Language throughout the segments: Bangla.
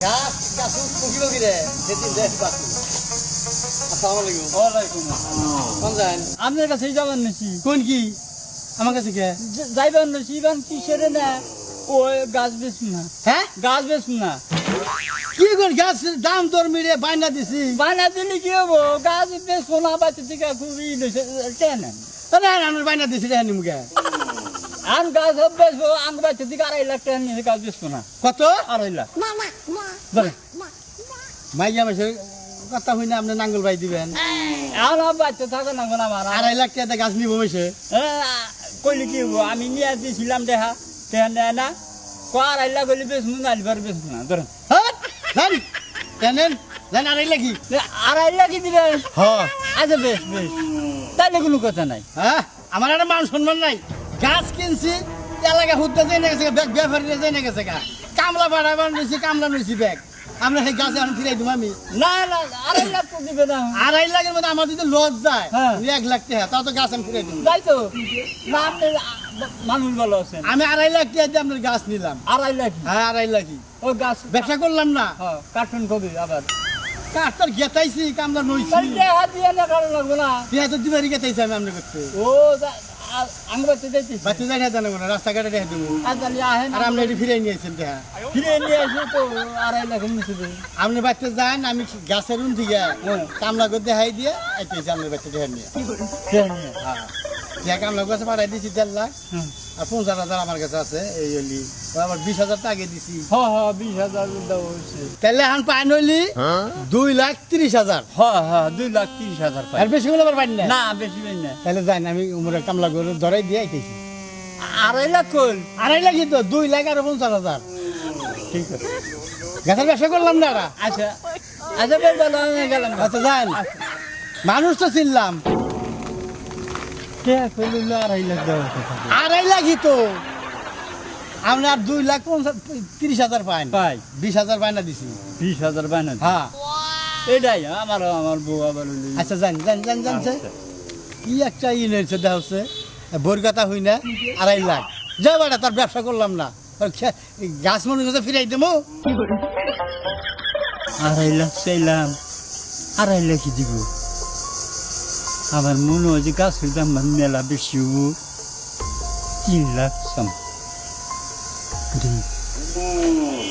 গাছ গাছ পুকিব কি রে সেদিন দেখ বাকি আসসালামু আলাইকুম ওয়ালাইকুম আসসালাম। কোন যান আপনার কাছে যাবেন নাকি? কোন কি আমার কাছে কে যাইবেন নাকি? ইবান কিসের না ওই গাছ বেচুন না, হ্যাঁ গাছ বেচুন না। কি কোন গাছ দাম তোর মিলে বাইনা দিছি বানা দিলে কি হবো? গাছ বেচবো না, বাচ্চা থেকে খুবই টেন আরে আমার বাইনা দিছি রে মুগে আম গাছ বেচবো, আম বাচ্চা থেকে 2.5 লাখ টাকা নিয়ে গাছ বেচবো না। কত 2.5 লাখ। ধরে মাইয়া মাসে কথা হই না আপনি নাঙ্গল বাই দিবেন আমার বাচ্চা থাকে না কোনো আমার 2.5 লাখ টাকা গাছ নিব মাসে কইলে কি হবো? আমি নিয়ে দিয়েছিলাম দেখা নেয় না, 2.5 লাখ হলে বেচবো না, লিবার বেচবো না। ধরেন হ্যাঁ জান জানেন জান 2.5 লাখই 2.5 লাখই দিবেন। হ্যাঁ আচ্ছা বেশ বেশ, তাহলে কোনো কথা নাই। হ্যাঁ আমার একটা মান সম্মান নাই গাছ কিনছি এলাকা হুদ্দা যাই না গেছে ব্যাগ ব্যাপারীরা যাই না গেছে কামলা বাড়াবার নিয়েছি কামলা নিয়েছি ব্যাগ আমরা সেই গাছে এখন ফিরাই দিব আমি না না 2.5 লাখ তো দিবে না। 2.5 লাখের মধ্যে আমার যদি লস যায় হ্যাঁ। 1 লাখ টাকা তাও তো গাছ আমি ফিরাই দিব তাই তো না, আপনি মানুষ ভালো আছেন। আমি 2.5 লাখ টাকা দিয়ে আপনার গাছ নিলাম 2.5 লাখ হ্যাঁ 2.5 লাখই ওই গাছ ব্যবসা করলাম না কার্টুন কবি আবার কাঠ তোর গেতাইছি কামলা নইছি হাত দিয়ে না কারণ লাগবো না। পেঁয়াজ তো দিবারই গেতাইছি আমি আপনার করতে ও আঙ্গ বাচ্চা দিতেছি বাচ্চা যাই না জানাবো না রাস্তাঘাটে রেখে দেবো তাহলে আহেন আর আপনি এটি ফিরাই নিয়েছেন দেখা ফিরে নিয়ে আসে তো 2.5 লাখ নিচে দেবে। আপনি বাচ্চা যান আমি গাছের রুম থেকে কামলা করে দেখাই দিয়ে এটাই আপনার বাচ্চা দেখা নিয়ে হ্যাঁ যে কামলা গাছে পাঠাই দিয়েছি 1.5 লাখ আর 50,000 আমার কাছে আছে এই হলি আবার 20,000 টাকা আগে দিছি হ্যাঁ হ্যাঁ 20,000 দেওয়া হয়েছে। তাহলে এখন পাই নইলি 2,30,000 হ্যাঁ হ্যাঁ 2,30,000 পাই আর বেশি হলে আবার পাই না না, বেশি পাই না। তাহলে যাই আমি উমরে কামলা করে ধরাই দিয়ে আইতেছি 2.5 লাখ কল 2.5 লাখই তো 2 লাখ আর 50,000 ঠিক আছে। গাছের ব্যবসা করলাম না এরা আচ্ছা আচ্ছা বেশ ভালো, আমি গেলাম। আচ্ছা যান মানুষ তো চিনলাম কে কইলো 2.5 লাখ দেওয়ার কথা? 2.5 লাখই তো আপনার 2,30,000 পাইন পাই 20,000 পাইনা দিছি 20,000 বানা। হ্যাঁ এটাই আমার বউ আবার হইলো। আচ্ছা জান জান জান জানছে কি একটা ই নিয়েছে দেখা হচ্ছে বোর কথা হই না 2.5 লাখ যা বাড়া তার ব্যবসা করলাম না গাছ মনে করছে ফিরাই দেবো 2.5 লাখ চাইলাম, 2.5 লাখই দিব। আমার মনে হয় যে গাছের দাম মেলা বেশি হবো, 3 লাখ সাম।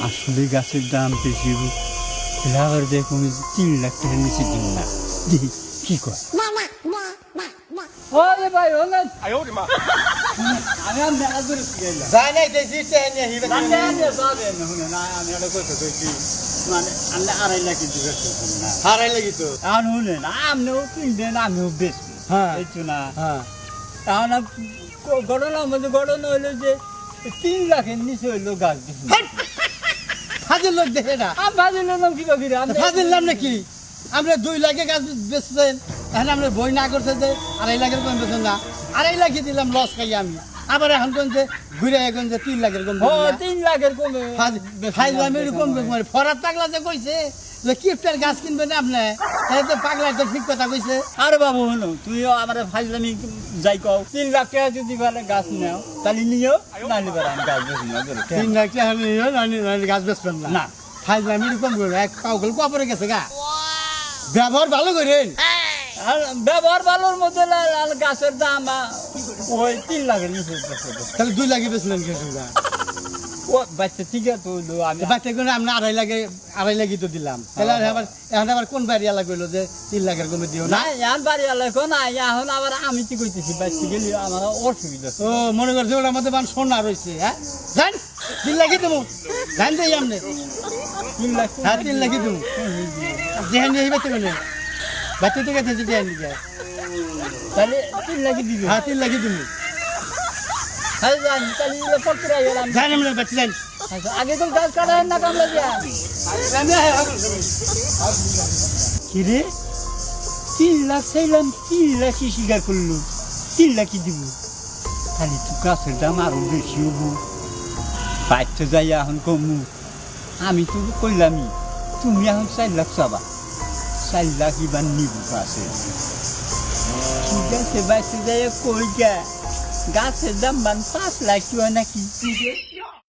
আসলে গাছের দাম বেশি হবো, তাহলে আবার দেখুন 3 লাখ টাকা নিচে দিব না। দেখি কি কয়। ওরে ভাই হলেন আমি আর মেলা দূরে গেলাম। যাই নাই দেখছি টেনে হিবে আমি একটা কথা কইছি, মানে আমরা 2.5 লাখ দিবে না। 2.5 লাখই তো এখন শুনেন, আপনিও কিনবেন আমিও বেশি হ্যাঁ এই না। হ্যাঁ এখন ঘটনা হইলো যে 3 লাখের নিচে হইলো গাছ বেশি। ফাজিল লোক দেখে না আমি ভাবিলাম কি কবি ফাজিল নাম নাকি আমরা 2 লাখে গাছ বেচছেন এখন আমরা বই না করছে যে 2.5 লাখের কম বেচেন না 2.5 লাখই দিলাম লস খাই আমি আবার এখন কোন যে ঘুরে এখন যে 3 লাখের কম 3 লাখের কমে ফাইজলামের কম মানে ফরাত পাগলা যে কইছে যে কিফটের গাছ কিনবে না আপনি তাহলে তো পাগলা তো ঠিক কথা কইছে আরে বাবু হলো তুইও আমার ফাইজলামি যাই কও 3 লাখ টাকা যদি বলে গাছ নাও তাহলে নিও, নাহলে বেড়া আমি গাছ বেশি না। 3 লাখ টাকা নিয়ে গাছ বেচবেন না না ফাইজলামের কম করে এক পাগল কপরে গেছে গা ব্যবহার ভালো করেন আর ব্যবহার ভালোর মধ্যে গাছের দাম ওই 3 লাখের নিচে। তাহলে 2 লাখে বেচলেন কিছু গা ও বাচ্চা ঠিক আছে তো আমি বাচ্চা করে আমরা 2.5 লাখই তো দিলাম তাহলে আবার এখন আবার কোন বাড়ি এলা কইলো যে 3 লাখের কমে দিও না না এখন বাড়ি আলাদা না, এখন আবার আমি কি কইতেছি বাচ্চা গেলে আমার অসুবিধা। ও মনে করছে ওটার মধ্যে বান সোনা রয়েছে হ্যাঁ জান 3 লাখই দেবো জান দেই আমনে 3 লাখ হ্যাঁ 3 লাখই দেবো যেখানে এই বাচ্চা বলে বাচ্চা তো গেছে যেখানে যায় তাহলে 3 লাখই দিবি। হ্যাঁ 3 লাখই দেবো হ্যাঁ জানি তাহলে পত্র গেলাম। জান আমরা বাচ্চা জান আচ্ছা, আগে তো গাছ কাটা না কামলা দিয়া কি রে 3 লাখ চাইলাম 3 লাখই স্বীকার করলো 3 লাখই দিব। তাহলে তো গাছের দাম আরো বেশি হবো, বাচ্চা যাই এখন কমু। আমি তো কইলামই তুমি এখন 4 লাখ চাবা, 4 লাখ এবার নিব গাছে। ঠিক আছে বাচ্চা যাই কই গা গাছের দাম 5 লাখ নাকি।